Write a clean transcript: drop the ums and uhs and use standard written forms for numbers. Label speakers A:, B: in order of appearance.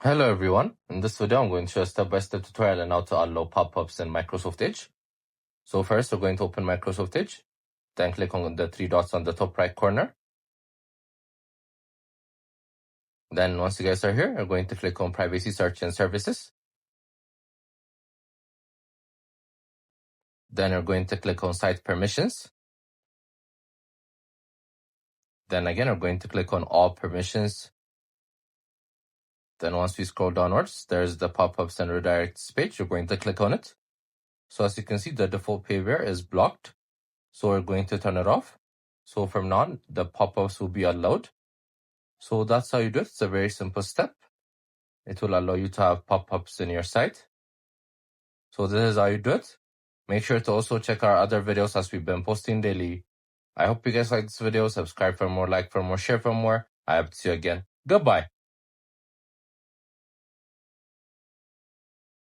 A: Hello everyone, in this video I'm going to show a step-by-step tutorial on how to allow pop-ups in Microsoft Edge. So first we're going to open Microsoft Edge, then click on the three dots on the top right corner. Then once you guys are here, you're going to click on Privacy Search and Services. Then you're going to click on Site Permissions. Then again, you're going to click on All Permissions. Then once we scroll downwards, there's the pop-ups and redirects page. You're going to click on it. So as you can see, the default behavior is blocked. So we're going to turn it off. So from now on, the pop-ups will be allowed. So that's how you do it. It's a very simple step. It will allow you to have pop-ups in your site. So this is how you do it. Make sure to also check our other videos as we've been posting daily. I hope you guys like this video. Subscribe for more, like for more, share for more. I hope to see you again. Goodbye.